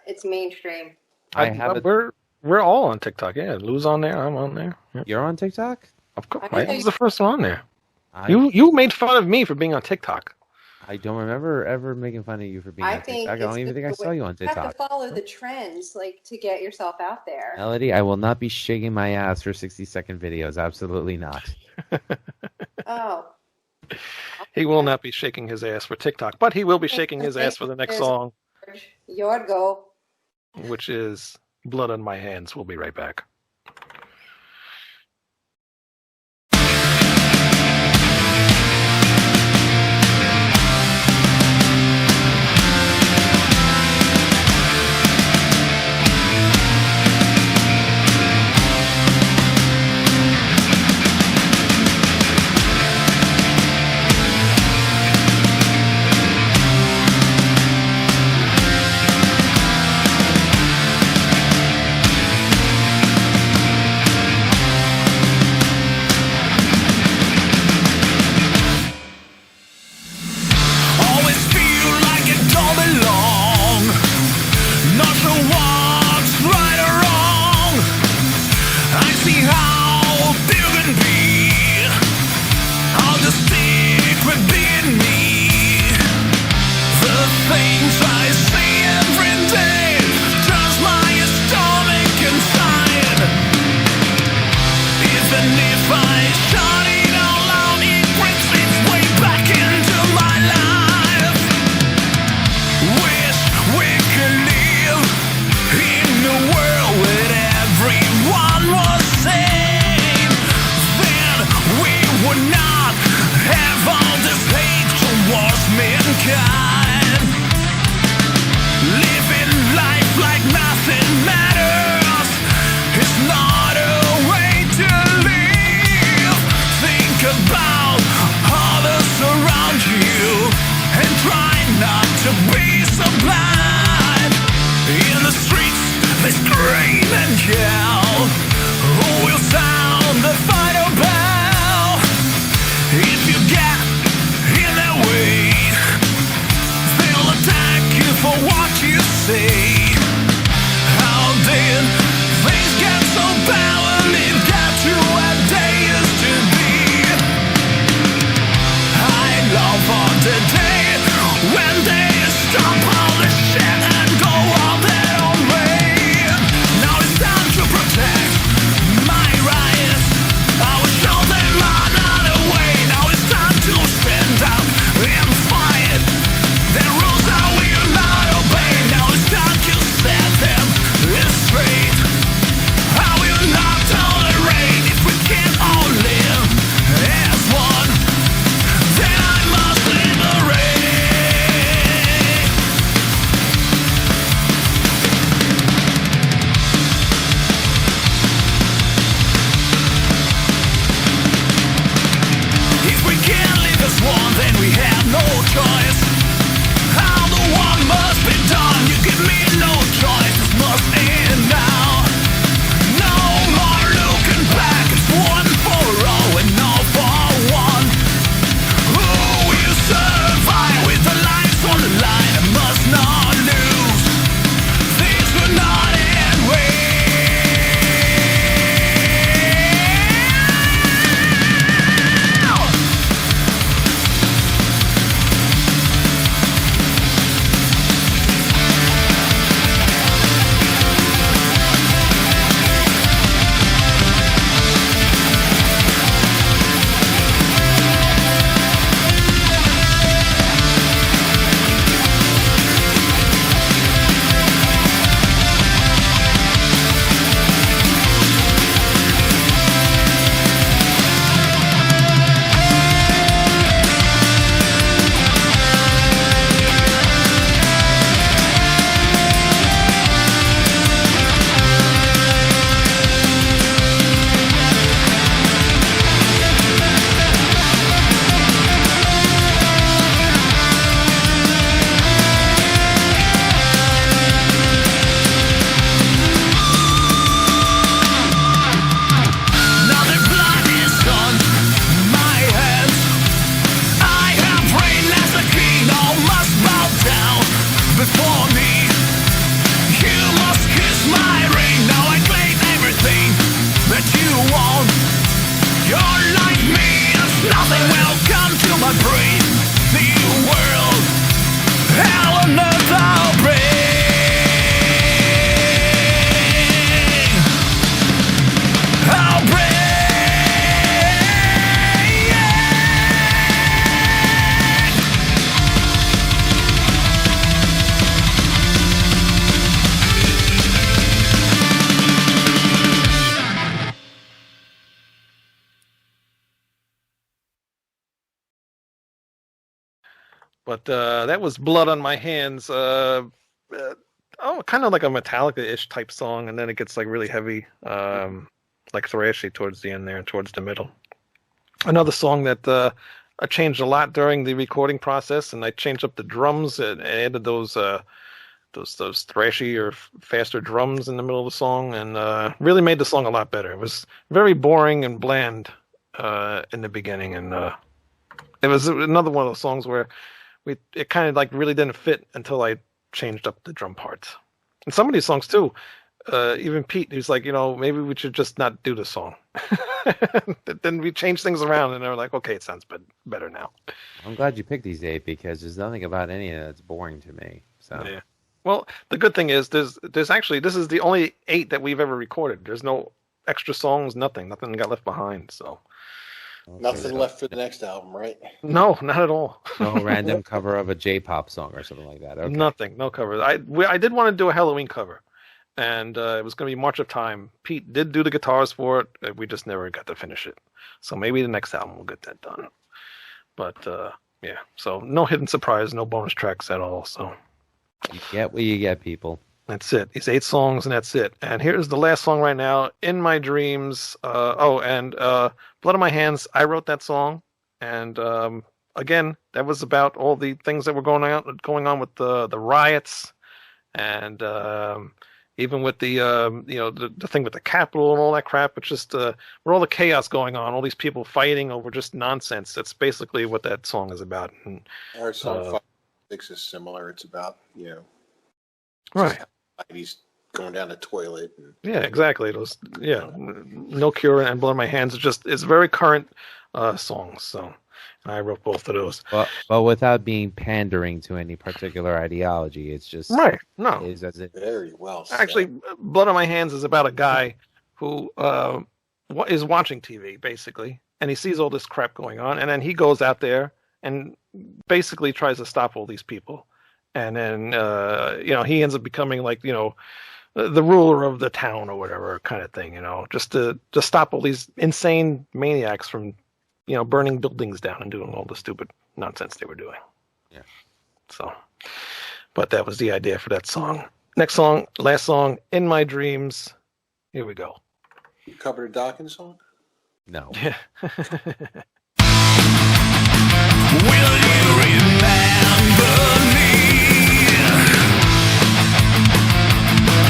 it's mainstream. We're all on TikTok. Yeah, Lou's on there. I'm on there. Yeah. You're on TikTok? Of course, I I was the first one on there. I You made fun of me for being on TikTok. don't remember ever making fun of you for being I on think TikTok. I don't even think I saw you on You have TikTok. to follow the trends, like to get yourself out there. Melody, I will not be shaking my ass for 60-second videos. Absolutely not. Oh, He will not be shaking his ass for TikTok, but he will be shaking his ass for the next song, your go. which is Blood on My Hands. We'll be right back. Always feel like it don't belong. Not sure what's right or wrong. I see how you can be. I'll just stick with being me. The things I say every day turns my stomach inside. Even if I shut it all out, it brings its way back into my life. Wish we could live in a world where everyone was sane. Then we would not have all this hate towards mankind. Living life like nothing matters is not a way to live. Think about others around you and try not to be so blind. In the streets they scream and yell. Who will sound the final bell? If you get in their way, say welcome to my brave new world. Hell on earth I'll bring. I'll bring. But that was Blood on My Hands. Kind of like a Metallica-ish type song, and then it gets like really heavy, like thrashy towards the end there, towards the middle. Another song that I changed a lot during the recording process, and I changed up the drums and added those thrashy or faster drums in the middle of the song, and really made the song a lot better. It was very boring and bland in the beginning, and it was another one of those songs where it kind of like really didn't fit until I changed up the drum parts. And some of these songs too, even Pete, he was like, maybe we should just not do the song. Then we changed things around, and they were like, okay, it sounds better now. I'm glad you picked these 8 because there's nothing about any of that's boring to me. So yeah. Well, the good thing is there's actually, this is the only 8 that we've ever recorded. There's no extra songs, nothing got left behind. So. Nothing left for the next album, right? No, not at all. No random cover of a J-pop song or something like that. Okay. Nothing, no covers. I did want to do a Halloween cover, and it was going to be March of Time. Pete did do the guitars for it. We just never got to finish it. So maybe the next album will get that done. But yeah, so no hidden surprise, no bonus tracks at all. So you get what you get, people. That's it. It's 8 songs, and that's it. And here's the last song right now, In My Dreams. Blood on My Hands, I wrote that song. And again, that was about all the things that were going on with the riots, and even with the thing with the Capitol and all that crap. It's just with all the chaos going on, all these people fighting over just nonsense. That's basically what that song is about. And our song 5 6 is similar. It's about, right. He's going down the toilet. Yeah, exactly. Those, No Cure and Blood on My Hands. It's very current songs. So I wrote both of those. But without being pandering to any particular ideology, it's just right. No, is as it very well said. Actually, Blood on My Hands is about a guy who is watching TV basically, and he sees all this crap going on, and then he goes out there and basically tries to stop all these people. And then, he ends up becoming like, the ruler of the town or whatever kind of thing, just to stop all these insane maniacs from, burning buildings down and doing all the stupid nonsense they were doing. Yeah. So, but that was the idea for that song. Next song, last song, In My Dreams. Here we go. You covered a Dawkins song? No. Yeah. Will you remember me?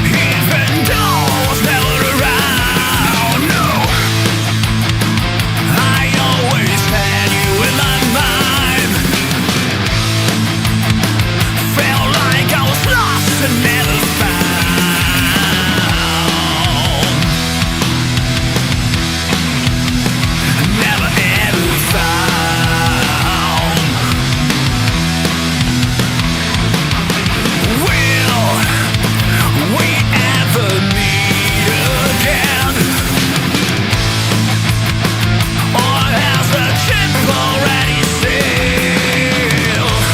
Even though I was never around, no, I always had you in my mind. Felt like I was lost and never found. Never ever found. Will we ever meet again? Or has the ship already sailed?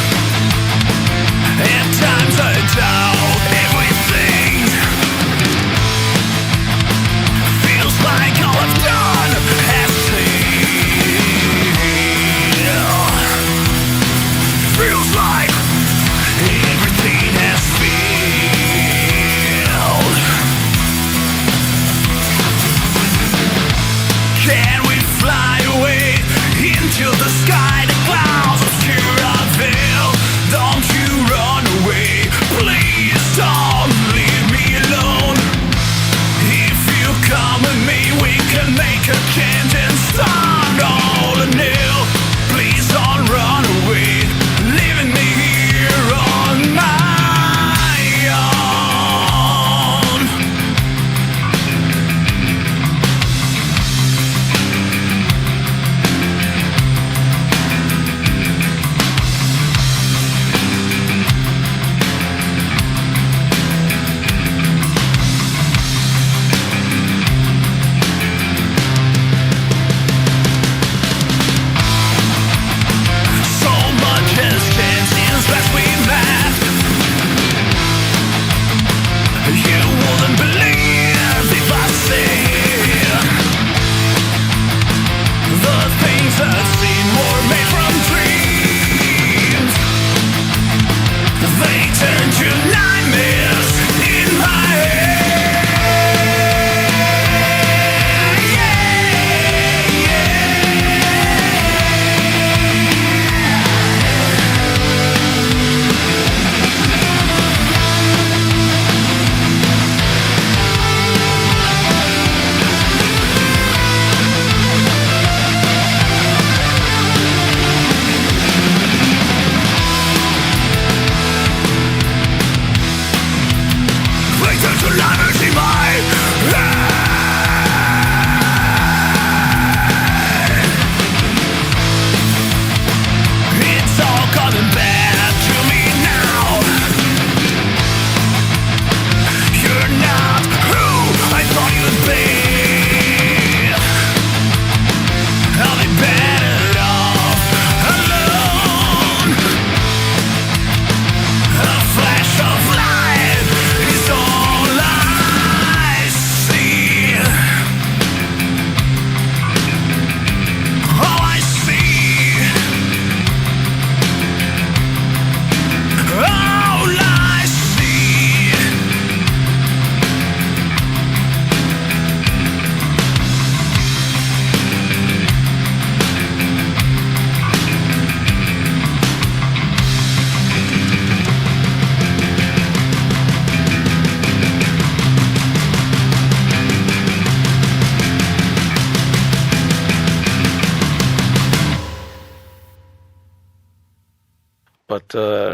At times I doubt everything. Feels like all I've done has failed. Feels like everything has failed. Can we fly away into the sky? The clouds obscure our veil. Don't you run away, please don't leave me alone. If you come with me, we can make a change and start all anew. Please don't run away, leaving me here on my own. But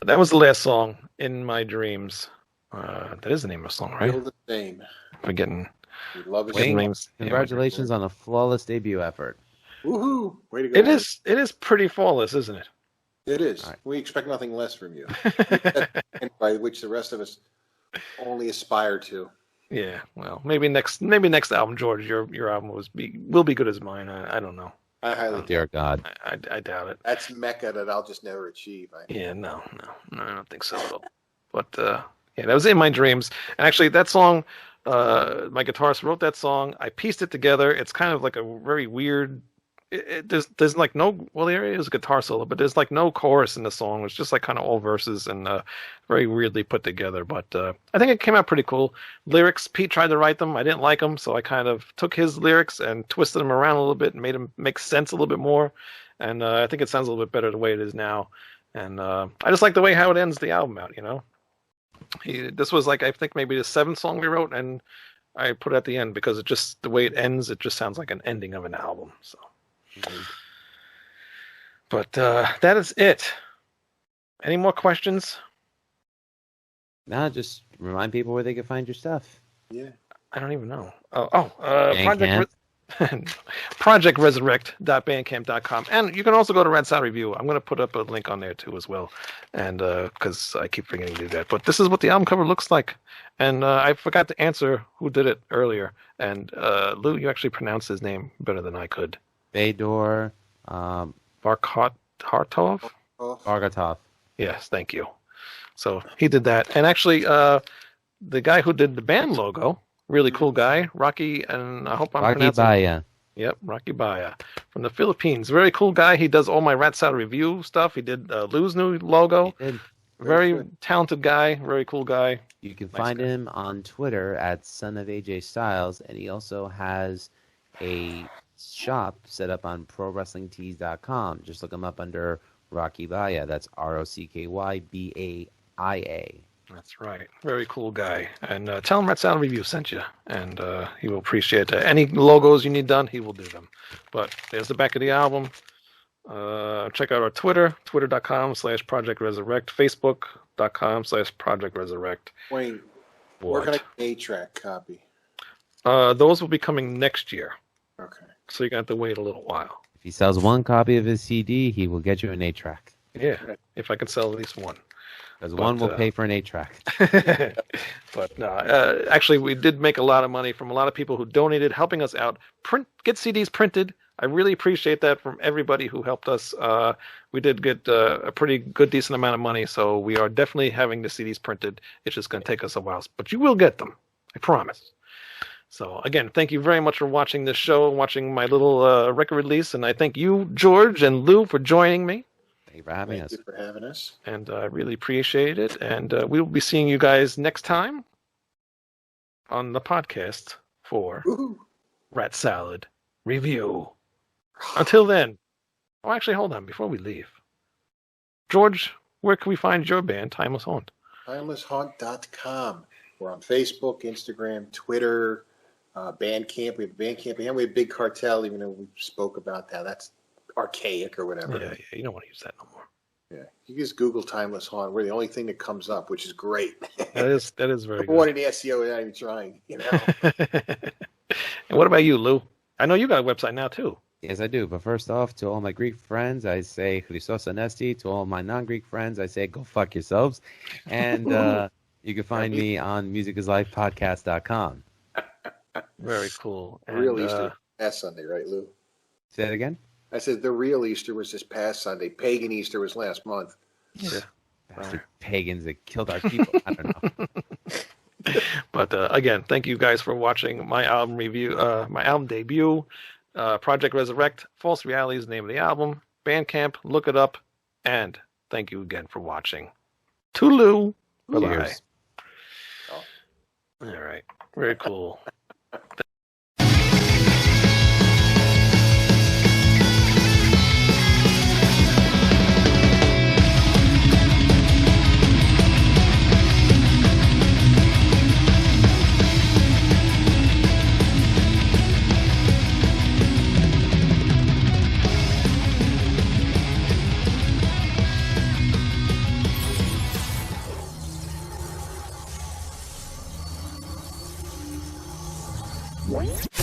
that was the last song, In My Dreams. That is the name of the song, right? Still the same. Forgetting. We love his Wayne, names. congratulations on a flawless debut effort. Woohoo! Way to go. It is pretty flawless, isn't it? It is. Right. We expect nothing less from you. By which the rest of us only aspire to. Yeah, well, maybe next album, George, your album will be good as mine. I don't know. I highly Dear God. I doubt it. That's Mecca that I'll just never achieve. Yeah, no, I don't think so at all. But yeah, that was In My Dreams. And actually, that song, my guitarist wrote that song. I pieced it together. It's kind of like a very weird. There's like no, well, there is a guitar solo, but there's like no chorus in the song. It's just like kind of all verses and very weirdly put together. But I think it came out pretty cool. Lyrics, Pete tried to write them. I didn't like them, so I kind of took his lyrics and twisted them around a little bit and made them make sense a little bit more. And I think it sounds a little bit better the way it is now. And I just like the way how it ends the album out, you know? This was like, I think maybe the 7th song we wrote, and I put it at the end because it just, the way it ends, it just sounds like an ending of an album. So, but that is it. Any more questions? No, just remind people where they can find your stuff. Yeah. I don't even know. projectresurrect.bandcamp.com, and you can also go to Red Sound Review. I'm going to put up a link on there too as well, and because I keep forgetting to do that. But this is what the album cover looks like, and I forgot to answer who did it earlier. And Lou, you actually pronounced his name better than I could. Fedor Bargatov. Bargatov. Yes, thank you. So he did that, and actually, the guy who did the band logo. Really cool guy, Rocky, and I hope I'm pronouncing. Baya. Yep, Rocky Baya from the Philippines. Very cool guy. He does all my Rat Salad review stuff. He did Lou's new logo. Very talented guy. Very cool guy. You can find him on Twitter at Son of AJ Styles, and he also has a shop set up on ProWrestlingTees.com. Just look him up under Rocky Baya. That's ROCKYBAIA. That's right. Very cool guy. And tell him Red Sound Review sent you, and he will appreciate that. Any logos you need done, he will do them. But there's the back of the album. Check out our Twitter, twitter.com/Project Resurrect, facebook.com/Project Resurrect. Wayne, where can I get an 8-track copy? Those will be coming next year. Okay. So you're going to have to wait a little while. If he sells one copy of his CD, he will get you an 8-track. Yeah, if I can sell at least one. Because one will pay for an 8-track. But no, actually, we did make a lot of money from a lot of people who donated, helping us out. Get CDs printed. I really appreciate that from everybody who helped us. We did get a pretty good, decent amount of money, so we are definitely having the CDs printed. It's just going to take us a while, but you will get them. I promise. So, again, thank you very much for watching this show, watching my little record release, and I thank you, George and Lou, for joining me. Thank you for having us. Thank you for having us. And I really appreciate it. And we will be seeing you guys next time on the podcast for Rat Salad Review. Until then. Oh, actually, hold on. Before we leave. George, where can we find your band, Timeless Haunt? TimelessHaunt.com. We're on Facebook, Instagram, Twitter, Bandcamp. We have Bandcamp. And we have Big Cartel, even though we spoke about that. That's archaic or whatever. Yeah, you don't want to use that no more. Yeah, you just Google Timeless Haunt. We're the only thing that comes up, which is great. That is very good. One in the SEO without even trying, you know. And what about you, Lou? I know you got a website now too. Yes, I do. But first off, to all my Greek friends, I say Christos Anesti. To all my non-Greek friends, I say go fuck yourselves. And you can find me on musicisLifepodcast.com. Very cool. The real Easter past Sunday, right, Lou? Say that again? I said the real Easter was this past Sunday. Pagan Easter was last month. Yeah. Bastard pagans that killed our people. I don't know. But again, thank you guys for watching my album review, my album debut, Project Resurrect. False Reality is the name of the album. Bandcamp, look it up. And thank you again for watching. Toodaloo. Bye-bye. All right. Very cool. What?